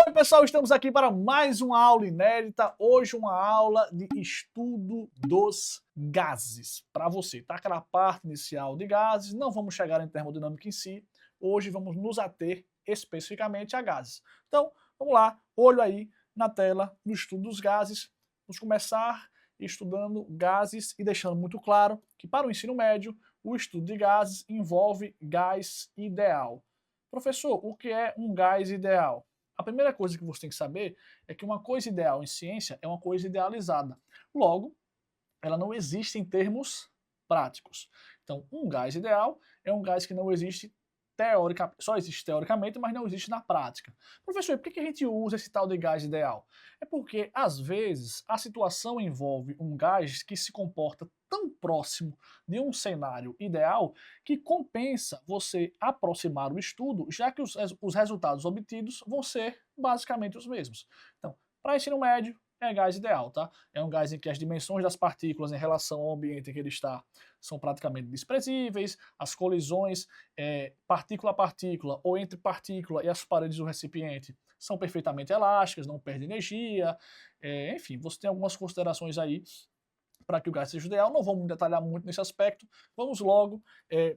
Oi pessoal, estamos aqui para mais uma aula inédita, hoje uma aula de estudo dos gases. Para você, tá? Aquela parte inicial de gases, não vamos chegar em termodinâmica em si, hoje vamos nos ater especificamente a gases. Então, vamos lá, olho aí na tela no estudo dos gases, vamos começar estudando gases e deixando muito claro que para o ensino médio, o estudo de gases envolve gás ideal. Professor, o que é um gás ideal? A primeira coisa que você tem que saber é que uma coisa ideal em ciência é uma coisa idealizada. Logo, ela não existe em termos práticos. Então, um gás ideal é um gás que não existe teoricamente, só existe teoricamente, mas não existe na prática. Professor, por que a gente usa esse tal de gás ideal? É porque, às vezes, a situação envolve um gás que se comporta tão próximo de um cenário ideal que compensa você aproximar o estudo, já que os resultados obtidos vão ser basicamente os mesmos. Então, para ensino médio, é gás ideal, tá? É um gás em que as dimensões das partículas em relação ao ambiente em que ele está são praticamente desprezíveis, as colisões partícula a partícula ou entre partícula e as paredes do recipiente são perfeitamente elásticas, não perde energia, enfim, você tem algumas considerações aí para que o gás seja ideal, não vamos detalhar muito nesse aspecto, vamos logo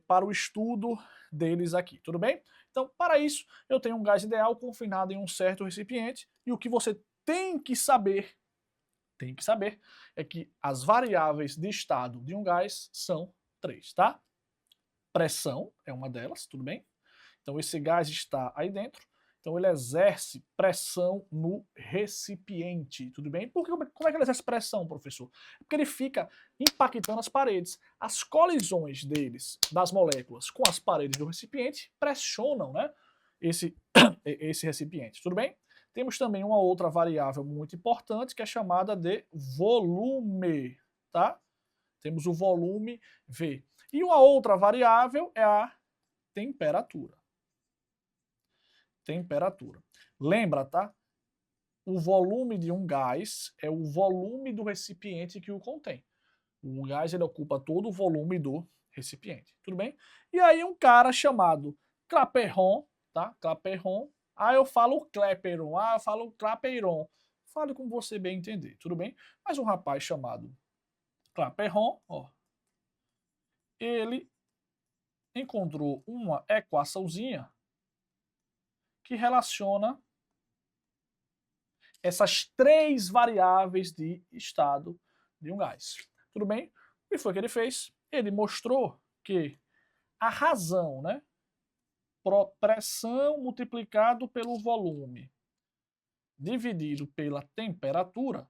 para o estudo deles aqui, tudo bem? Então, para isso, eu tenho um gás ideal confinado em um certo recipiente, e o que você tem que saber é que as variáveis de estado de um gás são 3, tá? Pressão é uma delas, tudo bem? Então esse gás está aí dentro, então ele exerce pressão no recipiente, tudo bem? Como é que ele exerce pressão, professor? Porque ele fica impactando as paredes. As colisões das moléculas, com as paredes do recipiente, pressionam, né, esse recipiente, tudo bem? Temos também uma outra variável muito importante que é chamada de volume, tá? Temos o volume V. E uma outra variável é a temperatura. Temperatura. Lembra, tá? O volume de um gás é o volume do recipiente que o contém. O gás ele ocupa todo o volume do recipiente, tudo bem? E aí um cara chamado Clapeyron, tá? Clapeyron. Eu falo Clapeyron, eu falo Clapeyron. Fale como você bem entender, tudo bem? Mas um rapaz chamado Clapeyron, ó, ele encontrou uma equaçãozinha que relaciona essas 3 variáveis de estado de um gás. Tudo bem? O que foi que ele fez? Ele mostrou que a razão, né, pressão multiplicado pelo volume dividido pela temperatura,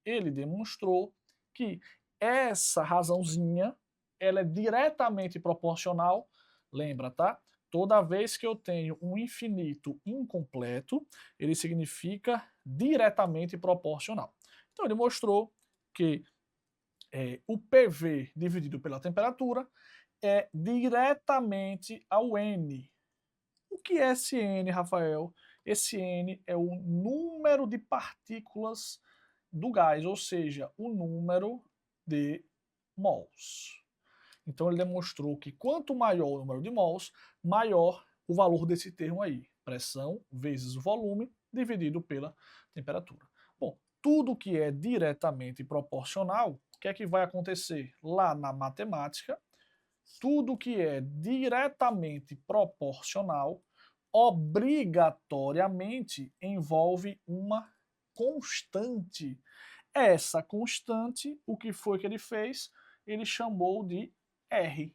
ele demonstrou que essa razãozinha ela é diretamente proporcional, lembra, tá? Toda vez que eu tenho um infinito incompleto, ele significa diretamente proporcional. Então ele mostrou que o PV dividido pela temperatura é diretamente ao N. O que é esse N, Rafael? Esse N é o número de partículas do gás, ou seja, o número de mols. Então ele demonstrou que quanto maior o número de mols, maior o valor desse termo aí, pressão vezes o volume dividido pela temperatura. Bom, tudo que é diretamente proporcional, o que é que vai acontecer? Lá na matemática, tudo que é diretamente proporcional obrigatoriamente envolve uma constante. Essa constante, o que foi que ele fez? Ele chamou de R.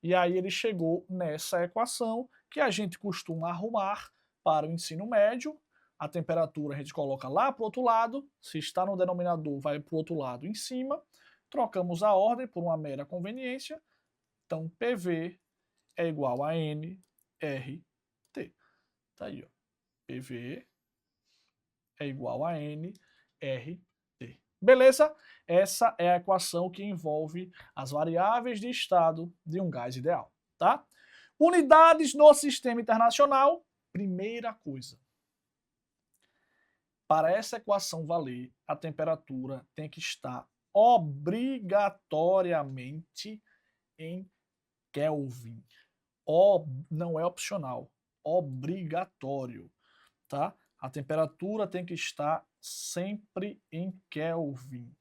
E aí ele chegou nessa equação que a gente costuma arrumar para o ensino médio. A temperatura a gente coloca lá para o outro lado, se está no denominador vai para o outro lado em cima, trocamos a ordem por uma mera conveniência, então PV é igual a nRT. Tá aí, ó. PV é igual a nRT. Beleza? Essa é a equação que envolve as variáveis de estado de um gás ideal, tá? Unidades no sistema internacional, primeira coisa. Para essa equação valer, a temperatura tem que estar obrigatoriamente em Kelvin. Não é opcional, obrigatório, tá? A temperatura tem que estar sempre em Kelvin.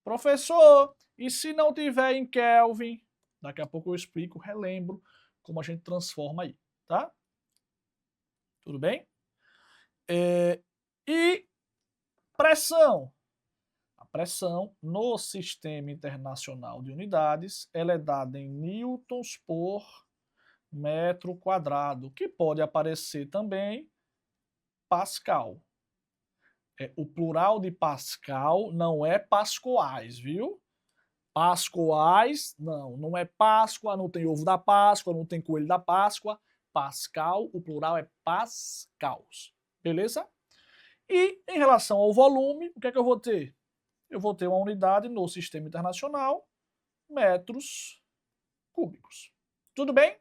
Professor, e se não tiver em Kelvin? Daqui a pouco eu explico, relembro como a gente transforma aí, tá? Tudo bem? E pressão. A pressão no Sistema Internacional de Unidades ela é dada em newtons por metro quadrado, que pode aparecer também Pascal. O plural de Pascal não é pascoais, viu? Pascoais, não é Páscoa, não tem ovo da Páscoa, não tem coelho da Páscoa. Pascal, o plural é pascals, beleza? E em relação ao volume, o que é que eu vou ter? Eu vou ter uma unidade no Sistema Internacional, metros cúbicos. Tudo bem?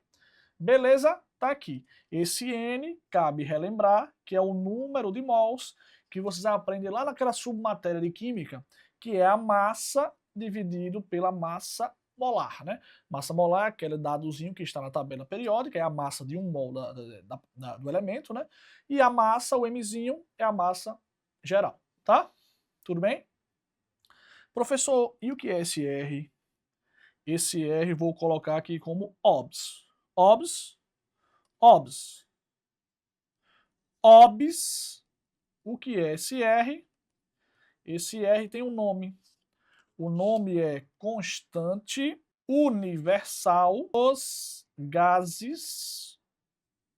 Beleza? Tá aqui. Esse N, cabe relembrar, que é o número de mols que vocês aprendem lá naquela submatéria de química, que é a massa dividido pela massa molar, né? Massa molar é aquele dadozinho que está na tabela periódica, é a massa de 1 mol do elemento, né? E a massa, o Mzinho, é a massa geral, tá? Tudo bem? Professor, e o que é esse R? Esse R vou colocar aqui como OBS. OBS, OBS. OBS, o que é esse R? Esse R tem um nome. O nome é constante universal dos gases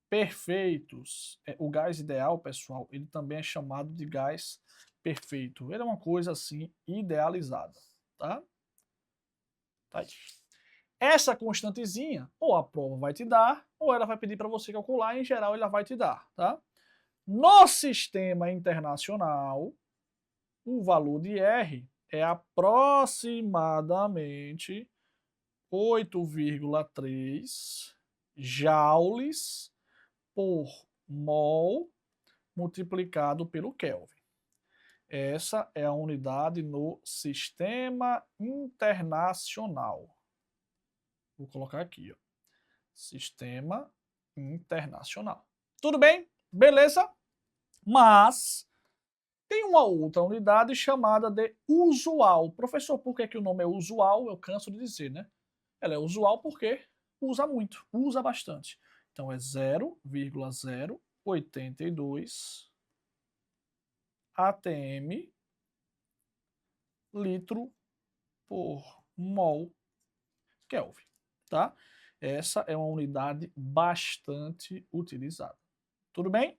perfeitos. O gás ideal, pessoal, ele também é chamado de gás perfeito. Ele é uma coisa assim idealizada, tá? Tá aí. Essa constantezinha, ou a prova vai te dar, ou ela vai pedir para você calcular, em geral ela vai te dar, tá? No sistema internacional, o valor de R é aproximadamente 8,3 joules por mol multiplicado pelo Kelvin. Essa é a unidade no sistema internacional. Vou colocar aqui, ó. Sistema internacional. Tudo bem? Beleza? Mas tem uma outra unidade chamada de usual. Professor, por que o nome é usual? Eu canso de dizer, né? Ela é usual porque usa muito, usa bastante. Então é 0,082 atm litro por mol Kelvin, tá? Essa é uma unidade bastante utilizada. Tudo bem?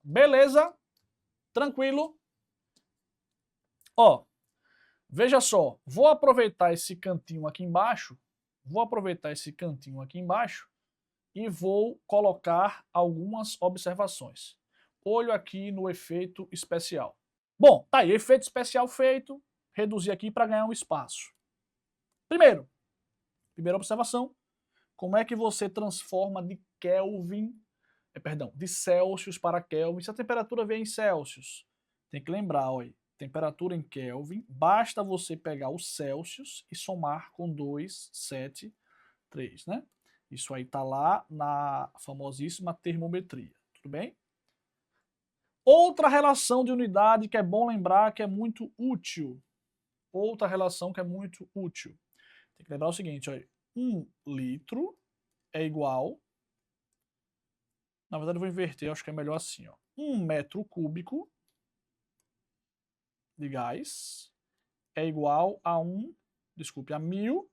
Beleza? Tranquilo? Ó, veja só, vou aproveitar esse cantinho aqui embaixo, e vou colocar algumas observações. Olho aqui no efeito especial. Bom, tá aí, efeito especial feito, reduzir aqui para ganhar um espaço. Primeira observação, como é que você transforma de de Celsius para Kelvin? Se a temperatura vier em Celsius, tem que lembrar, olha, temperatura em Kelvin, basta você pegar o Celsius e somar com 273, né? Isso aí tá lá na famosíssima termometria, tudo bem? Outra relação de unidade que é bom lembrar que é muito útil. Outra relação que é muito útil. Tem que lembrar o seguinte, olha, 1 litro é igual, na verdade eu vou inverter, acho que é melhor assim, ó. 1 metro cúbico de gás é igual a 1.000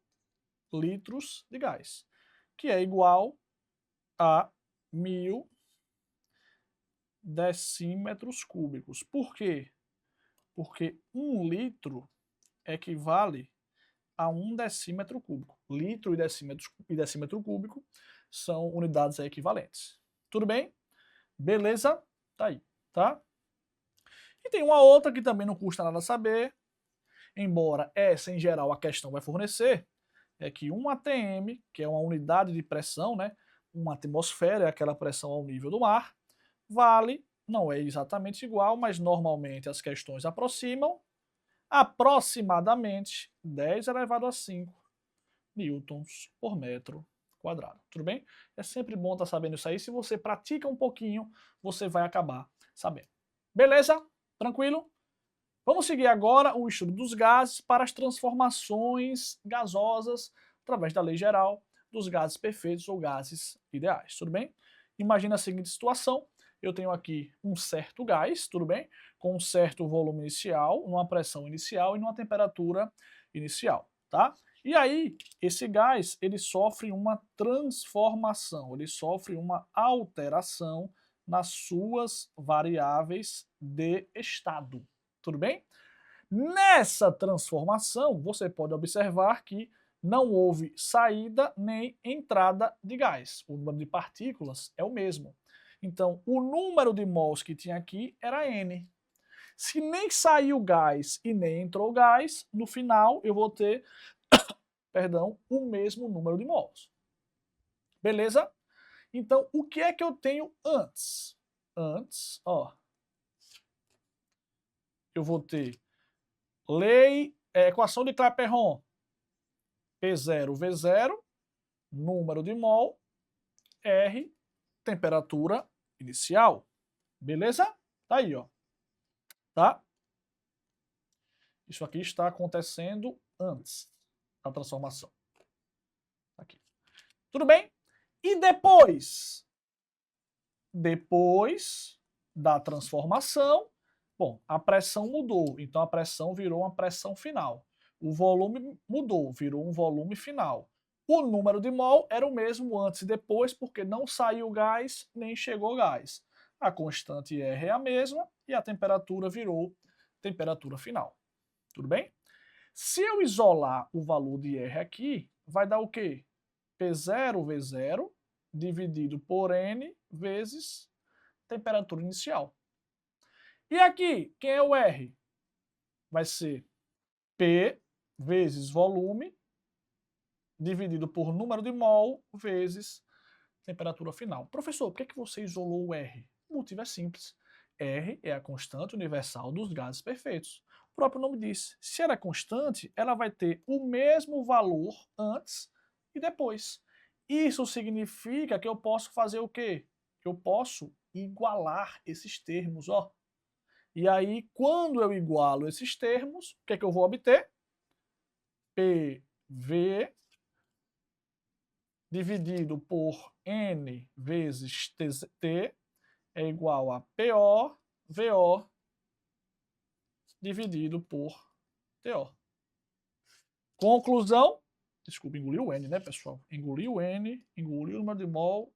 litros de gás, que é igual a 1.000 decímetros cúbicos. Por quê? Porque 1 litro equivale a 1 decímetro cúbico. Litro e decímetro cúbico são unidades equivalentes. Tudo bem? Beleza? Tá aí, tá? E tem uma outra que também não custa nada saber, embora essa em geral a questão vai fornecer, é que 1 atm, que é uma unidade de pressão, né? Uma atmosfera é aquela pressão ao nível do mar, vale, não é exatamente igual, mas normalmente as questões aproximam, aproximadamente 10 elevado a 5 newtons por metro quadrado. Tudo bem? É sempre bom estar sabendo isso aí. Se você pratica um pouquinho, você vai acabar sabendo. Beleza? Tranquilo? Vamos seguir agora o estudo dos gases para as transformações gasosas através da lei geral dos gases perfeitos ou gases ideais. Tudo bem? Imagina a seguinte situação. Eu tenho aqui um certo gás, tudo bem? Com um certo volume inicial, numa pressão inicial e numa temperatura inicial, tá? E aí, esse gás, ele sofre uma transformação, ele sofre uma alteração nas suas variáveis de estado, tudo bem? Nessa transformação, você pode observar que não houve saída nem entrada de gás. O número de partículas é o mesmo. Então, o número de mols que tinha aqui era N. Se nem saiu gás e nem entrou gás, no final eu vou ter, perdão, o mesmo número de mols. Beleza? Então, o que é que eu tenho antes? Antes, ó, eu vou ter equação de Clapeyron, P0, V0, número de mol, R, temperatura inicial. Beleza? Tá aí, ó. Tá? Isso aqui está acontecendo antes da transformação. Aqui. Tudo bem? E depois? Depois da transformação, bom, a pressão mudou, então a pressão virou uma pressão final. O volume mudou, virou um volume final. O número de mol era o mesmo antes e depois, porque não saiu gás nem chegou gás. A constante R é a mesma e a temperatura virou temperatura final. Tudo bem? Se eu isolar o valor de R aqui, vai dar o quê? P0V0 dividido por N vezes temperatura inicial. E aqui, quem é o R? Vai ser P vezes volume dividido por número de mol vezes temperatura final. Professor, por que você isolou o R? O motivo é simples. R é a constante universal dos gases perfeitos. O próprio nome diz. Se ela é constante, ela vai ter o mesmo valor antes e depois. Isso significa que eu posso fazer o quê? Eu posso igualar esses termos, ó. E aí, quando eu igualo esses termos, o que é que eu vou obter? PV dividido por N vezes T é igual a PO, VO dividido por TO. Conclusão, desculpa, engoliu o N, né, pessoal? Engoliu o N, engoliu o número de mol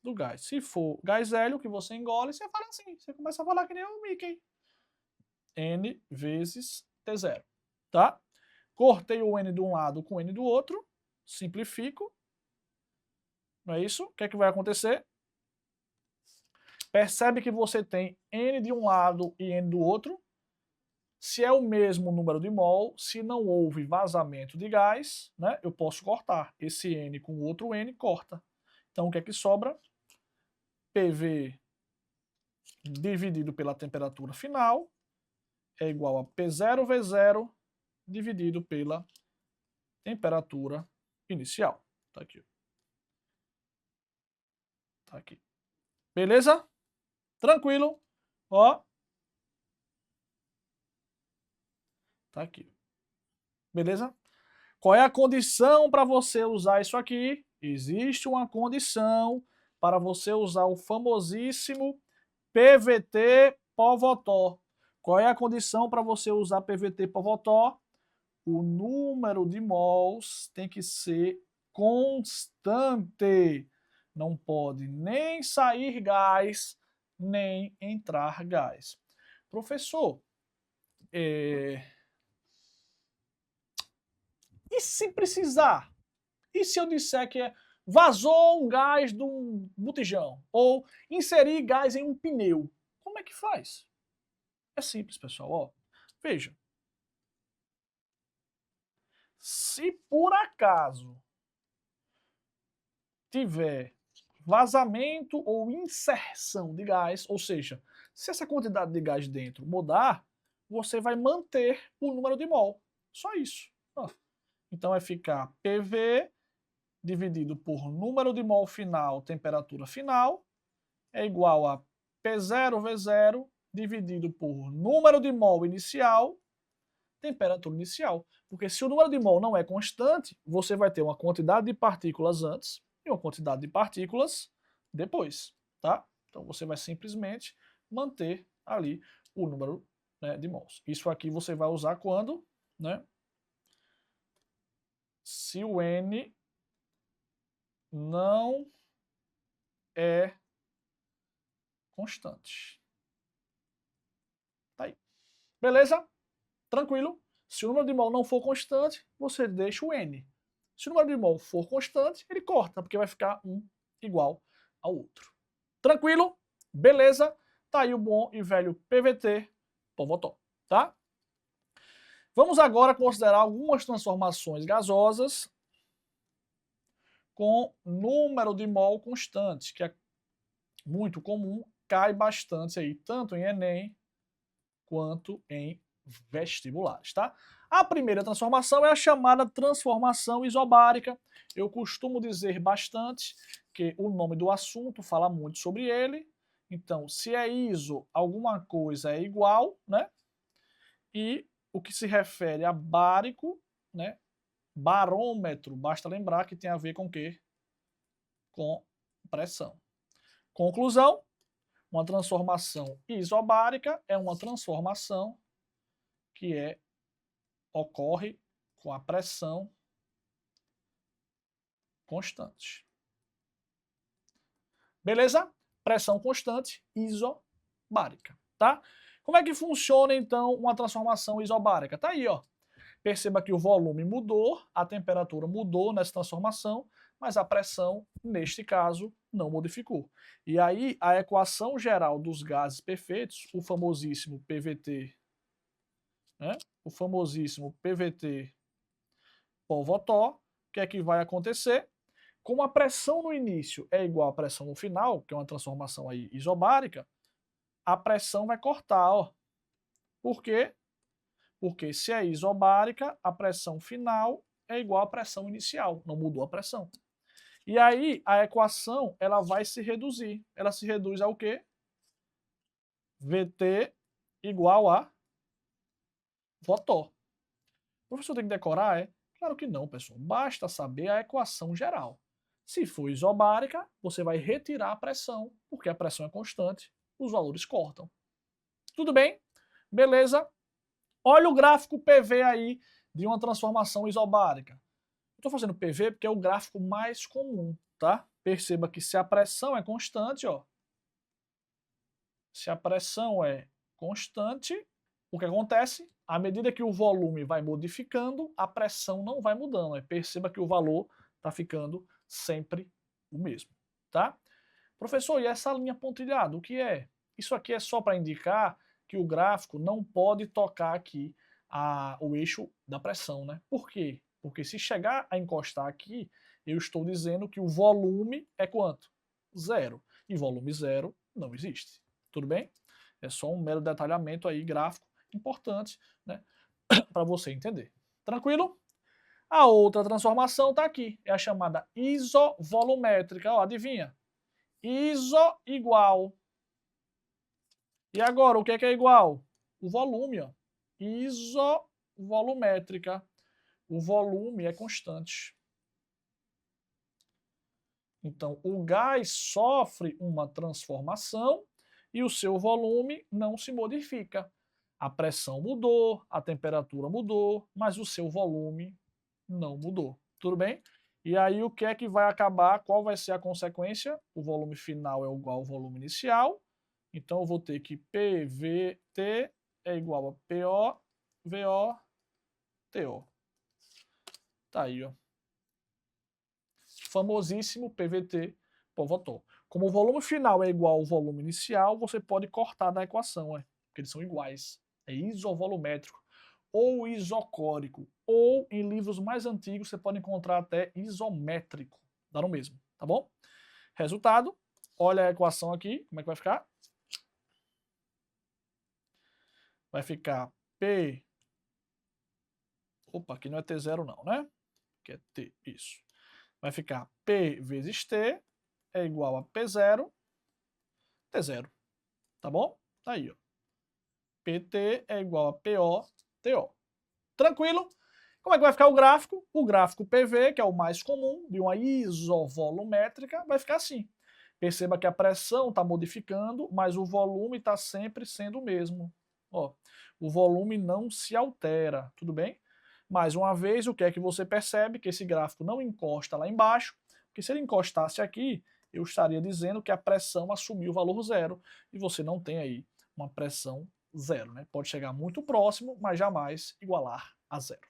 do gás. Se for gás hélio que você engole, você fala assim, você começa a falar que nem o Mickey. N vezes T0, tá? Cortei o N de um lado com o N do outro, simplifico, não é isso? O que é que vai acontecer? Percebe que você tem N de um lado e N do outro. Se é o mesmo número de mol, se não houve vazamento de gás, né, eu posso cortar. Esse N com o outro N corta. Então o que é que sobra? PV dividido pela temperatura final é igual a P0V0 dividido pela temperatura inicial. Tá aqui. Tá aqui. Beleza? Tranquilo? Ó. Tá aqui. Beleza? Qual é a condição para você usar isso aqui? Existe uma condição para você usar o famosíssimo PVT Povotó. Qual é a condição para você usar PVT Povotó? O número de mols tem que ser constante. Não pode nem sair gás, nem entrar gás. Professor, e se precisar? E se eu disser que vazou um gás de um botijão? Ou inserir gás em um pneu? Como é que faz? É simples, pessoal. Ó, veja. Se por acaso tiver vazamento ou inserção de gás, ou seja, se essa quantidade de gás dentro mudar, você vai manter o número de mol. Só isso. Ó. Então vai ficar PV dividido por número de mol final, temperatura final, é igual a P0V0 dividido por número de mol inicial, temperatura inicial. Porque se o número de mol não é constante, você vai ter uma quantidade de partículas antes e uma quantidade de partículas depois, tá? Então você vai simplesmente manter ali o número, né, de mols. Isso aqui você vai usar quando, né? Se o N não é constante. Tá aí. Beleza? Tranquilo? Se o número de mol não for constante, você deixa o N. Se o número de mol for constante, ele corta, porque vai ficar um igual ao outro. Tranquilo? Beleza? Tá aí o bom e velho PVT Povotó, tá? Vamos agora considerar algumas transformações gasosas com número de mol constante, que é muito comum, cai bastante aí, tanto em Enem quanto em vestibulares, tá? A primeira transformação é a chamada transformação isobárica. Eu costumo dizer bastante que o nome do assunto fala muito sobre ele. Então, se é iso, alguma coisa é igual, né? E o que se refere a bárico, né? Barômetro, basta lembrar que tem a ver com o quê? Com pressão. Conclusão, uma transformação isobárica é uma transformação que ocorre com a pressão constante. Beleza? Pressão constante isobárica, tá? Como é que funciona então uma transformação isobárica? Tá aí, ó. Perceba que o volume mudou, a temperatura mudou nessa transformação, mas a pressão, neste caso, não modificou. E aí, a equação geral dos gases perfeitos, o famosíssimo PVT, né? O famosíssimo PVT Povotó, o que é que vai acontecer? Como a pressão no início é igual à pressão no final, que é uma transformação aí isobárica, a pressão vai cortar, ó. Por quê? Porque se é isobárica, a pressão final é igual à pressão inicial, não mudou a pressão. E aí a equação ela vai se reduzir. Ela se reduz ao quê? VT igual a Votó. O professor tem que decorar, é? Claro que não, pessoal. Basta saber a equação geral. Se for isobárica, você vai retirar a pressão, porque a pressão é constante, os valores cortam. Tudo bem? Beleza? Olha o gráfico PV aí de uma transformação isobárica. Estou fazendo PV porque é o gráfico mais comum, tá? Perceba que se a pressão é constante, ó, se a pressão é constante, o que acontece? À medida que o volume vai modificando, a pressão não vai mudando. Perceba que o valor está ficando sempre o mesmo, tá? Professor, e essa linha pontilhada, o que é? Isso aqui é só para indicar que o gráfico não pode tocar aqui o eixo da pressão, né? Por quê? Porque se chegar a encostar aqui, eu estou dizendo que o volume é quanto? Zero. E volume zero não existe. Tudo bem? É só um mero detalhamento aí gráfico importante, né, para você entender. Tranquilo? A outra transformação está aqui, é a chamada isovolumétrica. Ó, adivinha? Iso igual. E agora, o que é igual? O volume, ó. Isovolumétrica. O volume é constante. Então, o gás sofre uma transformação e o seu volume não se modifica. A pressão mudou, a temperatura mudou, mas o seu volume não mudou. Tudo bem? E aí o que é que vai acabar? Qual vai ser a consequência? O volume final é igual ao volume inicial. Então eu vou ter que PVT é igual a PO, VO, TO. Tá aí, ó. Famosíssimo PVT Povotó. Como o volume final é igual ao volume inicial, você pode cortar da equação, porque eles são iguais. É isovolumétrico ou isocórico, ou em livros mais antigos você pode encontrar até isométrico. Dá no mesmo, tá bom? Resultado, olha a equação aqui, como é que vai ficar? Vai ficar P... Opa, aqui não é T0 não, né? Que é T, isso. Vai ficar P vezes T é igual a P0, T0. Tá bom? Tá aí, ó. PT é igual a PO, TO. Tranquilo? Como é que vai ficar o gráfico? O gráfico PV, que é o mais comum, de uma isovolumétrica, vai ficar assim. Perceba que a pressão está modificando, mas o volume está sempre sendo o mesmo. Ó, o volume não se altera, tudo bem? Mais uma vez, o que é que você percebe? Que esse gráfico não encosta lá embaixo, porque se ele encostasse aqui, eu estaria dizendo que a pressão assumiu o valor zero, e você não tem aí uma pressão zero, né? Pode chegar muito próximo, mas jamais igualar a zero.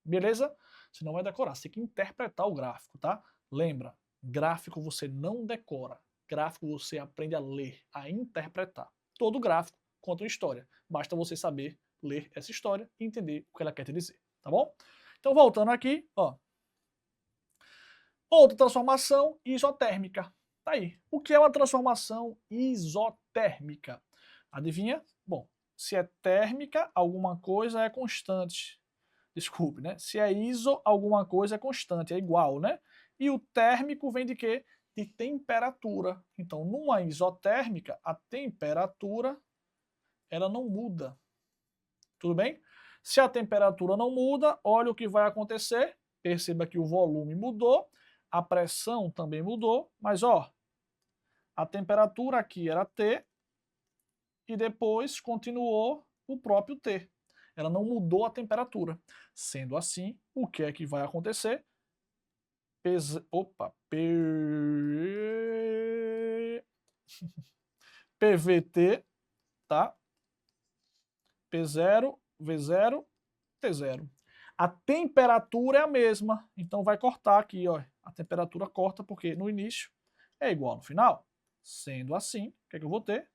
Beleza? Você não vai decorar, você tem que interpretar o gráfico, tá? Lembra, gráfico você não decora, gráfico você aprende a ler, a interpretar. Todo gráfico conta uma história, basta você saber ler essa história e entender o que ela quer te dizer, tá bom? Então voltando aqui, ó. Outra transformação isotérmica. Tá aí. O que é uma transformação isotérmica? Adivinha? Bom, se é térmica, alguma coisa é constante. Desculpe, né? Se é iso, alguma coisa é constante, é igual, né? E o térmico vem de quê? De temperatura. Então, numa isotérmica, a temperatura ela não muda. Tudo bem? Se a temperatura não muda, olha o que vai acontecer. Perceba que o volume mudou, a pressão também mudou, mas ó, a temperatura aqui era T e depois continuou o próprio T. Ela não mudou a temperatura. Sendo assim, o que é que vai acontecer? PVT, tá? P0, V0, T0. A temperatura é a mesma, então vai cortar aqui, ó. A temperatura corta porque no início é igual no final. Sendo assim, o que é que eu vou ter?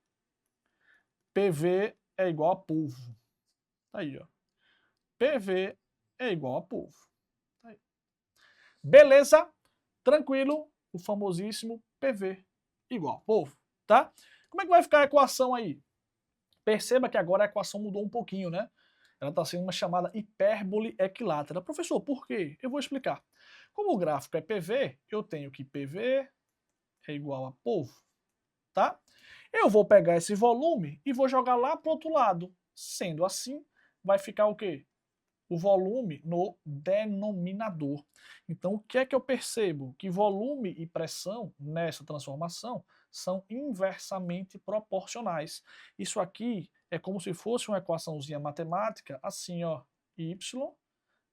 PV é igual a polvo. Tá aí, ó. PV é igual a polvo. Tá aí. Beleza? Tranquilo? O famosíssimo PV igual a polvo, tá? Como é que vai ficar a equação aí? Perceba que agora a equação mudou um pouquinho, né? Ela está sendo uma chamada hipérbole equilátera. Professor, por quê? Eu vou explicar. Como o gráfico é PV, eu tenho que PV é igual a polvo, tá? Eu vou pegar esse volume e vou jogar lá para o outro lado. Sendo assim, vai ficar o quê? O volume no denominador. Então, o que é que eu percebo? Que volume e pressão nessa transformação são inversamente proporcionais. Isso aqui é como se fosse uma equaçãozinha matemática, assim, ó, y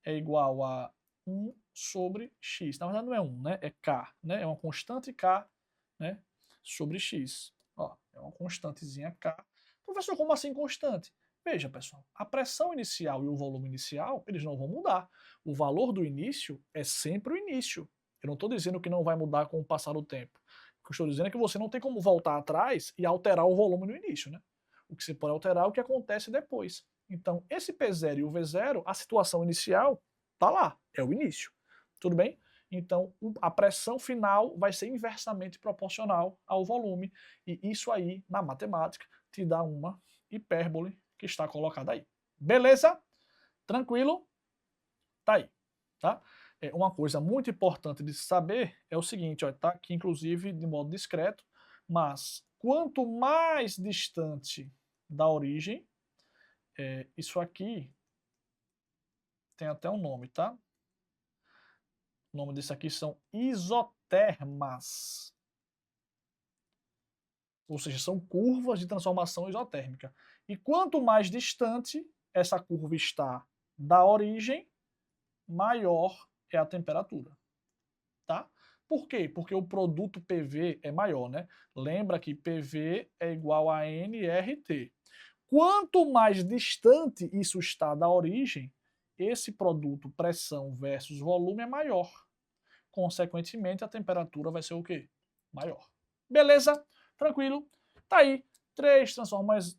é igual a 1 sobre x. Na verdade não é 1, né? É k, né? É uma constante k, né? Sobre x. Ó, é uma constantezinha k. Professor, como assim constante? Veja, pessoal, a pressão inicial e o volume inicial, eles não vão mudar. O valor do início é sempre o início. Eu não estou dizendo que não vai mudar com o passar do tempo. O que eu estou dizendo é que você não tem como voltar atrás e alterar o volume no início, né? O que você pode alterar é o que acontece depois. Então, esse P0 e o V0, a situação inicial tá lá, é o início. Tudo bem? Então, a pressão final vai ser inversamente proporcional ao volume. E isso aí, na matemática, te dá uma hipérbole que está colocada aí. Beleza? Tranquilo? Tá aí. Tá? Uma coisa muito importante de se saber é o seguinte, ó, tá aqui inclusive de modo discreto, mas quanto mais distante da origem, isso aqui tem até um nome, tá? O nome disso aqui são isotermas. Ou seja, são curvas de transformação isotérmica. E quanto mais distante essa curva está da origem, maior é a temperatura. Tá? Por quê? Porque o produto PV é maior, né? Lembra que PV é igual a nRT. Quanto mais distante isso está da origem, esse produto pressão versus volume é maior. Consequentemente, a temperatura vai ser o quê? Maior. Beleza? Tranquilo? Tá aí. 3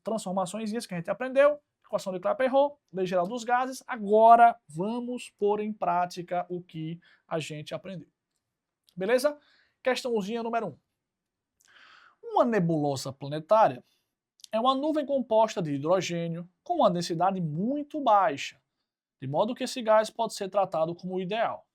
transformações que a gente aprendeu. Equação de Clapeyron, lei geral dos gases. Agora vamos pôr em prática o que a gente aprendeu. Beleza? Questãozinha número 1. Uma nebulosa planetária é uma nuvem composta de hidrogênio com uma densidade muito baixa, de modo que esse gás pode ser tratado como ideal.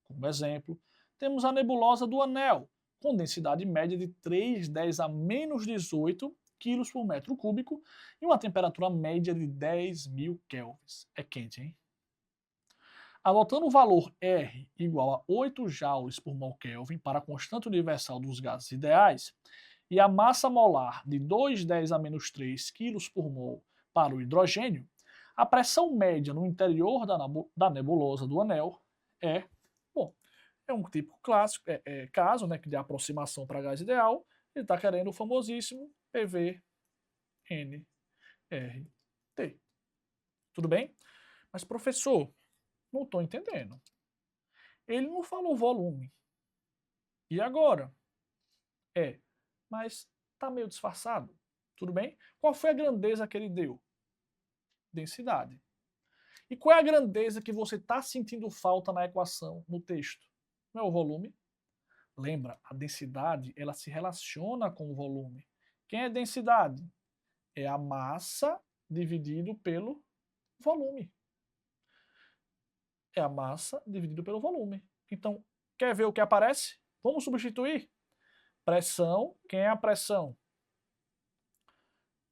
Como exemplo, temos a nebulosa do Anel, com densidade média de 3,10 a menos 18 quilos por metro cúbico e uma temperatura média de 10.000 kelvins. É quente, hein? Adotando o valor R igual a 8 joules por mol Kelvin para a constante universal dos gases ideais e a massa molar de 2,10 a menos 3 kg por mol para o hidrogênio, a pressão média no interior da nebulosa do Anel é, bom, é um tipo clássico, caso, né, de aproximação para gás ideal, ele está querendo o famosíssimo PV-NRT. Tudo bem? Mas, professor, não estou entendendo. Ele não falou volume. E agora? Mas está meio disfarçado. Tudo bem? Qual foi a grandeza que ele deu? Densidade. E qual é a grandeza que você está sentindo falta na equação, no texto? Não é o volume? Lembra, a densidade ela se relaciona com o volume. Quem é densidade? É a massa dividido pelo volume. É a massa dividido pelo volume. Então, quer ver o que aparece? Vamos substituir? Pressão, quem é a pressão?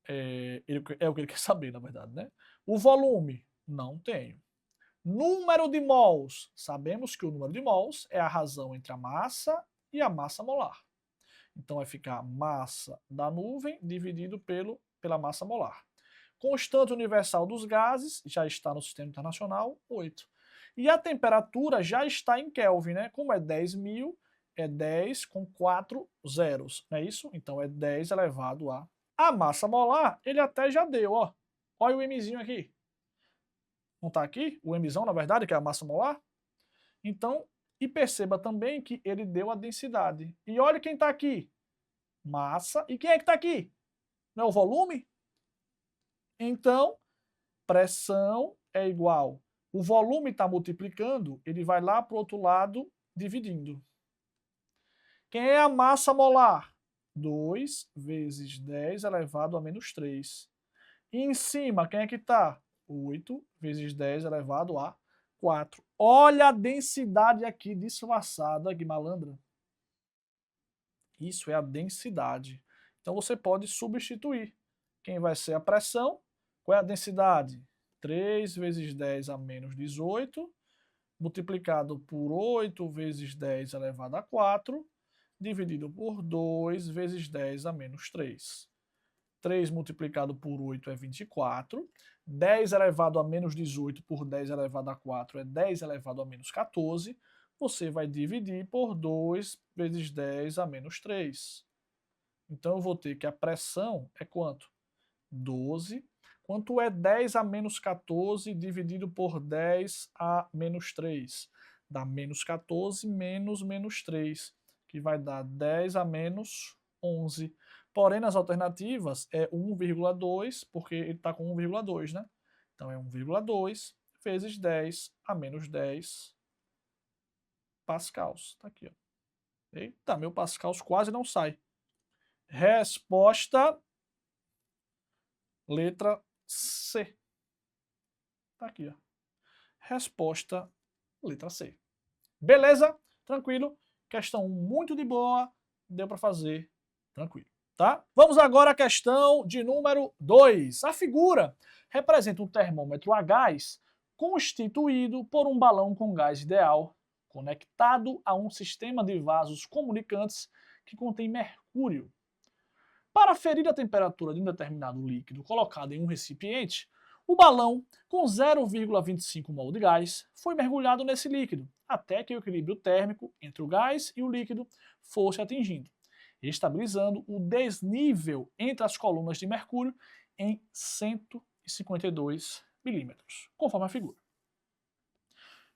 É o que ele quer saber, na verdade, né? O volume, não tenho. Número de mols, sabemos que o número de mols é a razão entre a massa e a massa molar. Então vai ficar massa da nuvem dividido pela massa molar. Constante universal dos gases, já está no Sistema Internacional, 8. E a temperatura já está em Kelvin, né? Como é 10.000, é 10 com 4 zeros, não é isso? Então é 10 elevado a... A massa molar, ele até já deu, ó. Olha o Mzinho aqui. Não está aqui? O Mzão, na verdade, que é a massa molar. Então, e perceba também que ele deu a densidade. E olha quem está aqui. Massa. E quem é que está aqui? Não é o volume? Então, pressão é igual. O volume está multiplicando, ele vai lá para o outro lado, dividindo. Quem é a massa molar? 2 vezes 10 elevado a menos 3. E em cima, quem é que está? 8 vezes 10 elevado a 4. Olha a densidade aqui disfarçada, que malandra. Isso é a densidade. Então você pode substituir. Quem vai ser a pressão? Qual é a densidade? 3 vezes 10 a menos 18, multiplicado por 8 vezes 10 elevado a 4, dividido por 2 vezes 10 a menos 3. 3 multiplicado por 8 é 24. 10 elevado a menos 18 por 10 elevado a 4 é 10 elevado a menos 14. Você vai dividir por 2 vezes 10 a menos 3. Então eu vou ter que a pressão é quanto? 12. Quanto é 10 a menos 14 dividido por 10 a menos 3? Dá menos 14 menos menos 3, que vai dar 10 a menos 11. Porém, nas alternativas é 1,2, porque ele está com 1,2, né? Então é 1,2 vezes 10 a menos 10 pascals. Está aqui, ó. Eita, meu pascals quase não sai. Resposta, letra C. Tá aqui, ó. Resposta, letra C. Beleza? Tranquilo? Questão muito de boa, deu para fazer tranquilo, tá? Vamos agora à questão de número 2. A figura representa um termômetro a gás constituído por um balão com gás ideal conectado a um sistema de vasos comunicantes que contém mercúrio. Para aferir a temperatura de um determinado líquido colocado em um recipiente, o balão, com 0,25 mol de gás, foi mergulhado nesse líquido, até que o equilíbrio térmico entre o gás e o líquido fosse atingido, estabilizando o desnível entre as colunas de mercúrio em 152 milímetros, conforme a figura.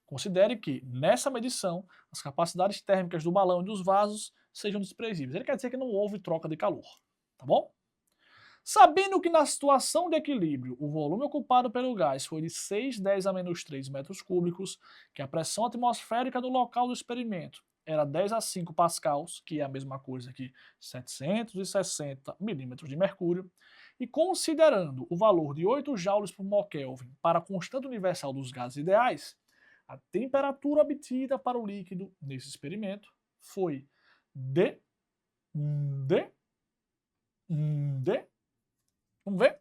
Considere que, nessa medição, as capacidades térmicas do balão e dos vasos sejam desprezíveis. Ele quer dizer que não houve troca de calor. Tá bom? Sabendo que na situação de equilíbrio o volume ocupado pelo gás foi de 6,10 a menos 3 metros cúbicos, que a pressão atmosférica do local do experimento era 10 a 5 pascals, que é a mesma coisa que 760 milímetros de mercúrio, e considerando o valor de 8 joules por mol Kelvin para a constante universal dos gases ideais, A temperatura obtida para o líquido nesse experimento foi de. Vamos ver?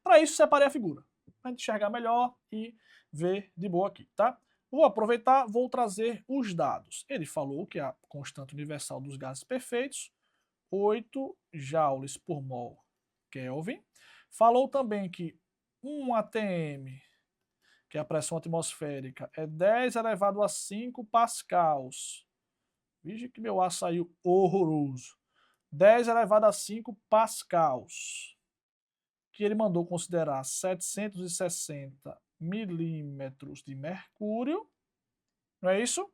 Para isso, separei a figura, para a gente enxergar melhor e ver de boa aqui, tá? Vou aproveitar, vou trazer os dados. Ele falou que a constante universal dos gases perfeitos, 8 joules por mol Kelvin. Falou também que 1 atm, que é a pressão atmosférica, é 10 elevado a 5 pascals. Veja que meu ar saiu horroroso. 10 elevado a 5 pascals. Que ele mandou considerar 760 milímetros de mercúrio, não é isso?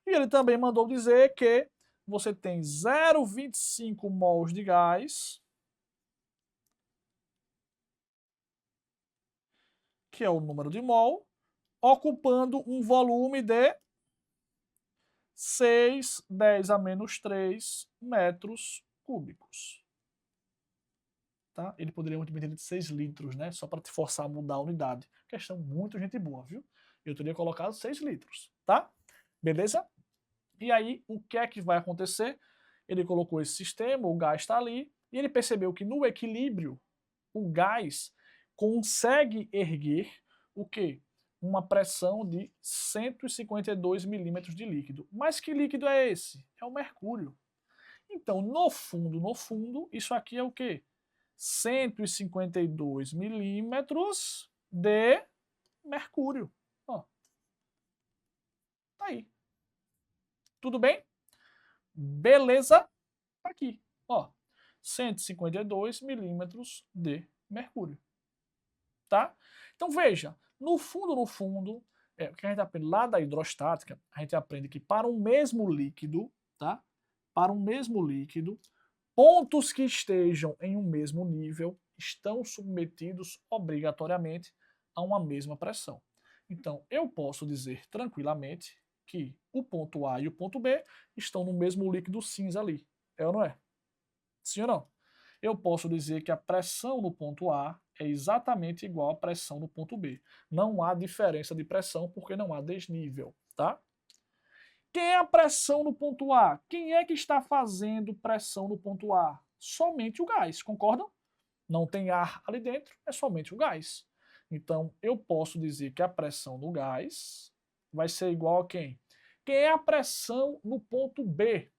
E ele também mandou dizer que você tem 0,25 mols de gás, que é o número de mol, ocupando um volume de 6,10 a menos 3 metros cúbicos. Tá? Ele poderia muito bem ter de 6 litros, né? Só para te forçar a mudar a unidade. Questão muito gente boa, viu? Eu teria colocado 6 litros, tá? Beleza? E aí, o que é que vai acontecer? Ele colocou esse sistema, o gás está ali, e ele percebeu que no equilíbrio, o gás consegue erguer o quê? Uma pressão de 152 milímetros de líquido. Mas que líquido é esse? É o mercúrio. Então, no fundo, isso aqui é o quê? 152 milímetros de mercúrio. Ó. Tá aí. Tudo bem? Beleza? Tá aqui. Ó. 152 milímetros de mercúrio. Tá? Então veja, no fundo, o que a gente aprende lá da hidrostática, a gente aprende que para um mesmo líquido, tá? Para um mesmo líquido, pontos que estejam em um mesmo nível estão submetidos obrigatoriamente a uma mesma pressão. Então, eu posso dizer tranquilamente que o ponto A e o ponto B estão no mesmo líquido cinza ali. É ou não é? Sim ou não? Eu posso dizer que a pressão no ponto A é exatamente igual à pressão no ponto B. Não há diferença de pressão porque não há desnível, tá? Quem é a pressão no ponto A? Quem é que está fazendo pressão no ponto A? Somente o gás, concordam? Não tem ar ali dentro, é somente o gás. Então, eu posso dizer que a pressão do gás vai ser igual a quem? Quem é a pressão no ponto B?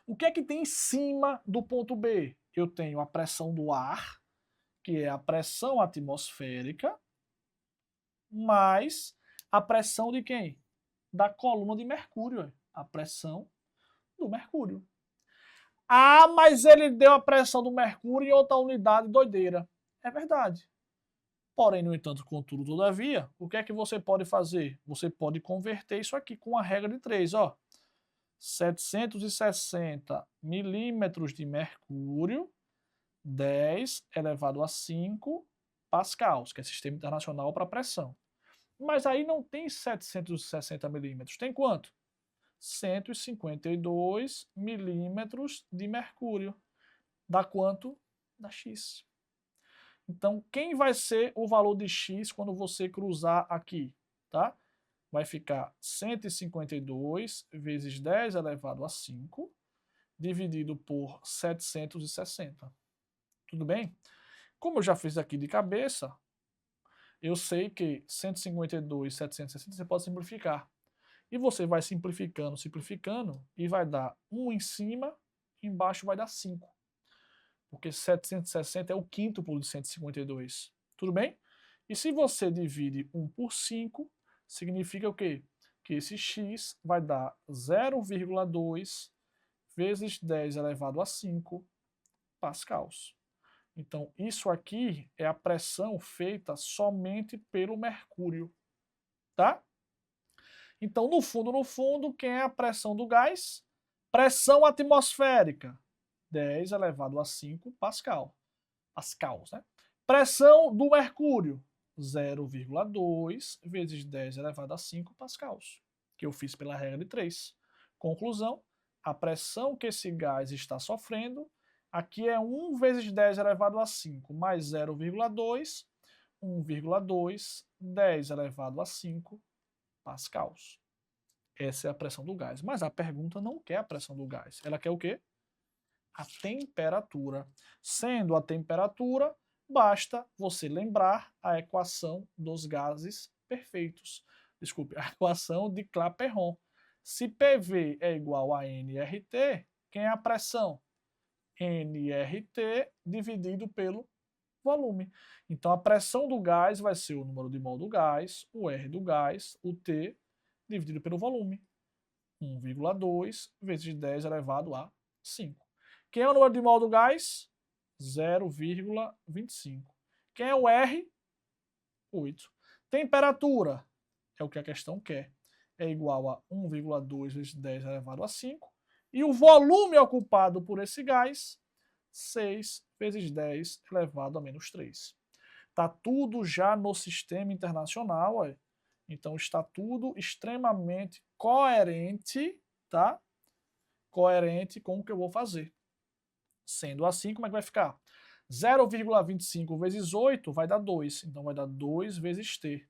O que é que tem em cima do ponto B? Eu tenho a pressão do ar, que é a pressão atmosférica, mais a pressão de quem? Da coluna de mercúrio, a pressão do mercúrio. Ah, mas ele deu a pressão do mercúrio em outra unidade, doideira. É verdade. Porém, no entanto, contudo, todavia, o que é que você pode fazer? Você pode converter isso aqui com a regra de 3, ó. 760 milímetros de mercúrio, 10 elevado a 5 pascals, que é sistema internacional para pressão. Mas aí não tem 760 milímetros, tem quanto? 152 milímetros de mercúrio. Dá quanto? Dá X. Então, quem vai ser o valor de X quando você cruzar aqui? Tá? Vai ficar 152 vezes 10 elevado a 5, dividido por 760. Tudo bem? Como eu já fiz aqui de cabeça, eu sei que 152, 760 você pode simplificar. E você vai simplificando, e vai dar 1 em cima, embaixo vai dar 5. Porque 760 é o quíntuplo de 152. Tudo bem? E se você divide 1 por 5, significa o quê? Que esse x vai dar 0,2 vezes 10 elevado a 5 pascals. Então, isso aqui é a pressão feita somente pelo mercúrio, tá? Então, no fundo, quem é a pressão do gás? Pressão atmosférica, 10 elevado a 5 pascals, né? Pressão do mercúrio, 0,2 vezes 10 elevado a 5 pascals, que eu fiz pela regra de 3. Conclusão, a pressão que esse gás está sofrendo, aqui é 1 vezes 10 elevado a 5 mais 0,2, 1,2, 10 elevado a 5 pascals. Essa é a pressão do gás. Mas a pergunta não quer a pressão do gás. Ela quer o quê? A temperatura. Sendo a temperatura, basta você lembrar a equação dos gases perfeitos. Desculpe, a equação de Clapeyron. Se PV é igual a nRT, quem é a pressão? nRT dividido pelo volume. Então a pressão do gás vai ser o número de mol do gás, o R do gás, o T dividido pelo volume. 1,2 vezes 10 elevado a 5. Quem é o número de mol do gás? 0,25. Quem é o R? 8. Temperatura, é o que a questão quer, é igual a 1,2 vezes 10 elevado a 5. E o volume ocupado por esse gás, 6 vezes 10 elevado a menos 3. Está tudo já no sistema internacional, ó. Então está tudo extremamente coerente, tá? Coerente com o que eu vou fazer. Sendo assim, como é que vai ficar? 0,25 vezes 8 vai dar 2. Então vai dar 2 vezes T.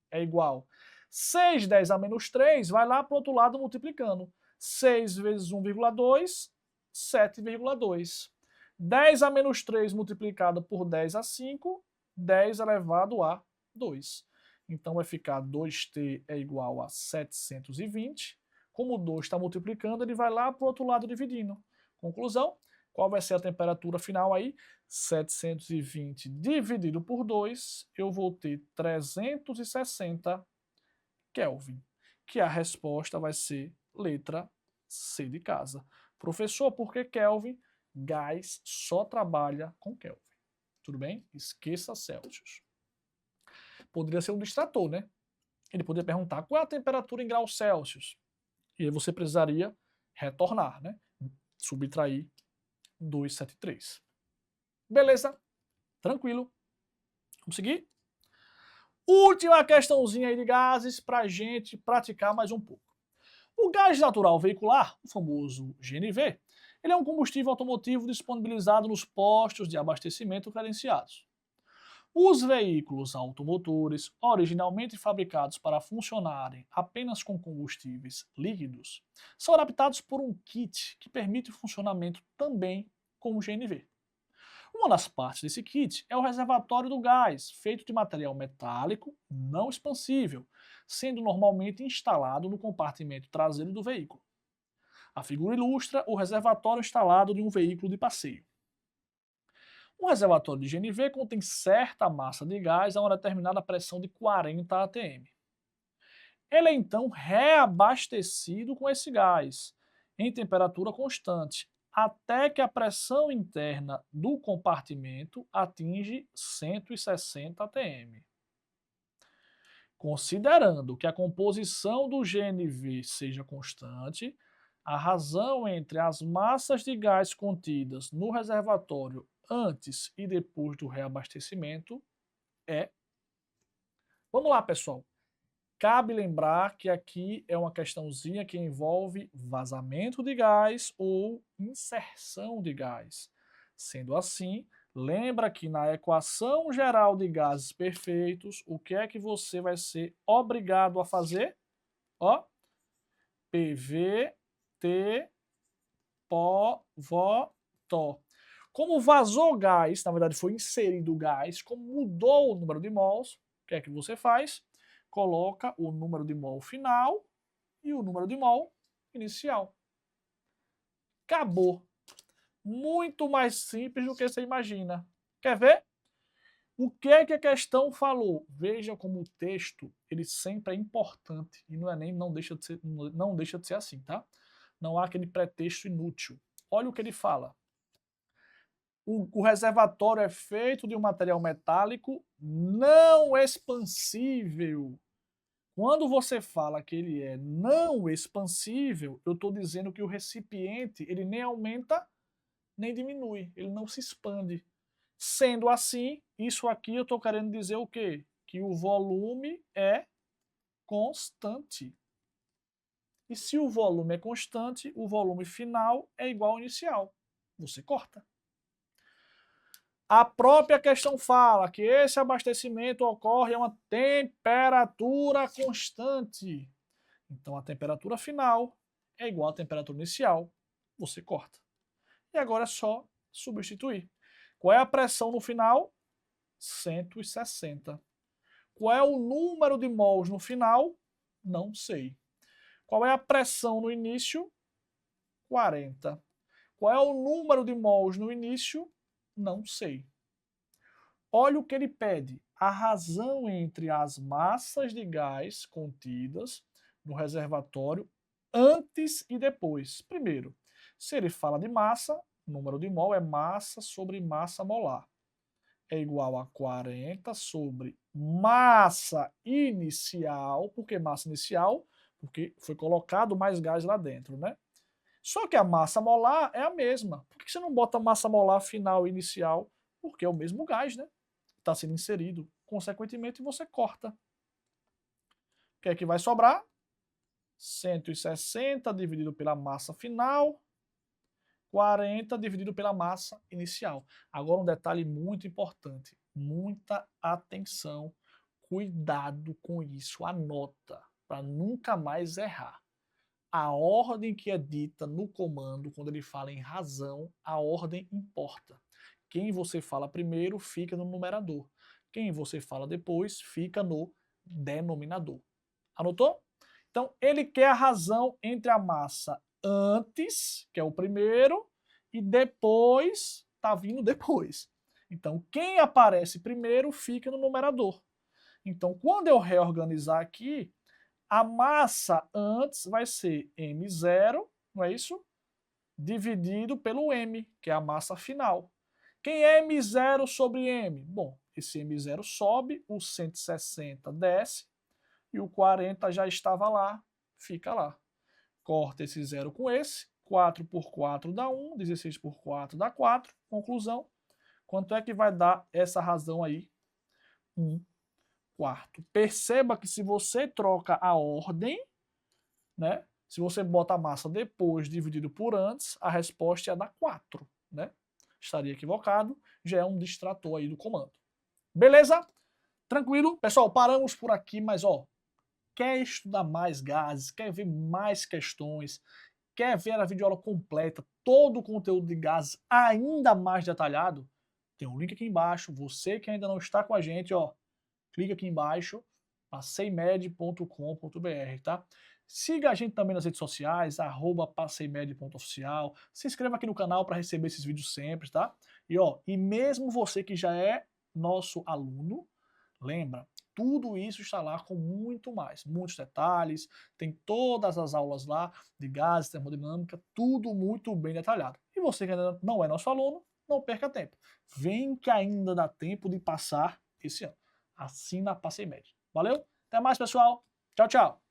É igual. 6, 10 a menos 3, vai lá para o outro lado multiplicando. 6 vezes 1,2, 7,2. 10 a menos 3 multiplicado por 10 a 5, 10 elevado a 2. Então vai ficar 2T é igual a 720. Como o 2 está multiplicando, ele vai lá para o outro lado dividindo. Conclusão, qual vai ser a temperatura final aí? 720 dividido por 2, eu vou ter 360 Kelvin, que a resposta vai ser letra C de casa. Professor, por que Kelvin? Gás só trabalha com Kelvin. Tudo bem? Esqueça Celsius. Poderia ser um distrator, né? Ele poderia perguntar qual é a temperatura em graus Celsius. E aí você precisaria retornar, né? Subtrair 273. Beleza? Tranquilo. Vamos seguir? Última questãozinha aí de gases para a gente praticar mais um pouco. O gás natural veicular, o famoso GNV, ele é um combustível automotivo disponibilizado nos postos de abastecimento credenciados. Os veículos automotores, originalmente fabricados para funcionarem apenas com combustíveis líquidos, são adaptados por um kit que permite o funcionamento também com o GNV. Uma das partes desse kit é o reservatório do gás, feito de material metálico não expansível, sendo normalmente instalado no compartimento traseiro do veículo. A figura ilustra o reservatório instalado de um veículo de passeio. Um reservatório de GNV contém certa massa de gás a uma determinada pressão de 40 atm. Ele é então reabastecido com esse gás, em temperatura constante, até que a pressão interna do compartimento atinge 160 atm. Considerando que a composição do GNV seja constante, a razão entre as massas de gás contidas no reservatório antes e depois do reabastecimento é... Vamos lá, pessoal. Cabe lembrar que aqui é uma questãozinha que envolve vazamento de gás ou inserção de gás. Sendo assim, lembra que na equação geral de gases perfeitos, o que é que você vai ser obrigado a fazer? Ó, PV, T, Pó, Vó, Tó. Como vazou gás, na verdade foi inserido gás, como mudou o número de mols, o que é que você faz? Coloca o número de mol final e o número de mol inicial. Acabou. Muito mais simples do que você imagina. Quer ver? O que é que a questão falou? Veja como o texto ele sempre é importante e não deixa de ser assim, tá? Não há aquele pretexto inútil. Olha o que ele fala. O reservatório é feito de um material metálico não expansível. Quando você fala que ele é não expansível, eu estou dizendo que o recipiente ele nem aumenta nem diminui, ele não se expande. Sendo assim, isso aqui eu estou querendo dizer o quê? Que o volume é constante. E se o volume é constante, o volume final é igual ao inicial. Você corta. A própria questão fala que esse abastecimento ocorre a uma temperatura constante. Então a temperatura final é igual à temperatura inicial. Você corta. E agora é só substituir. Qual é a pressão no final? 160. Qual é o número de mols no final? Não sei. Qual é a pressão no início? 40. Qual é o número de mols no início? Não sei. Olha o que ele pede. A razão entre as massas de gás contidas no reservatório antes e depois. Primeiro, se ele fala de massa, número de mol é massa sobre massa molar. É igual a 40 sobre massa inicial. Por que massa inicial? Porque foi colocado mais gás lá dentro, né? Só que a massa molar é a mesma. Por que você não bota massa molar final e inicial? Porque é o mesmo gás, né? Está sendo inserido. Consequentemente, você corta. O que é que vai sobrar? 160 dividido pela massa final, 40 dividido pela massa inicial. Agora um detalhe muito importante. Muita atenção. Cuidado com isso. Anota para nunca mais errar. A ordem que é dita no comando, quando ele fala em razão, a ordem importa. Quem você fala primeiro fica no numerador. Quem você fala depois fica no denominador. Anotou? Então, ele quer a razão entre a massa antes, que é o primeiro, e depois, está vindo depois. Então, quem aparece primeiro fica no numerador. Então, quando eu reorganizar aqui, a massa antes vai ser M0, não é isso? Dividido pelo M, que é a massa final. Quem é M0 sobre M? Bom, esse M0 sobe, o 160 desce, e o 40 já estava lá, fica lá. Corta esse 0 com esse, 4 por 4 dá 1, 16 por 4 dá 4. Conclusão, quanto é que vai dar essa razão aí? 1 quarto. Perceba que se você troca a ordem, né? Se você bota a massa depois dividido por antes, a resposta ia dar 4, né? Estaria equivocado, já é um distrator aí do comando. Beleza? Tranquilo? Pessoal, paramos por aqui, mas ó, quer estudar mais gases, quer ver mais questões, quer ver a videoaula completa, todo o conteúdo de gases ainda mais detalhado, tem um link aqui embaixo. Você que ainda não está com a gente, ó, clica aqui embaixo, passeimed.com.br, tá? Siga a gente também nas redes sociais, @passeimed.oficial. Se inscreva aqui no canal para receber esses vídeos sempre, tá? E ó, e mesmo você que já é nosso aluno, lembra, tudo isso está lá com muito mais, muitos detalhes, tem todas as aulas lá de gases, termodinâmica, tudo muito bem detalhado. E você que ainda não é nosso aluno, não perca tempo. Vem que ainda dá tempo de passar esse ano. Assina a Passei Med. Valeu? Até mais, pessoal. Tchau, tchau.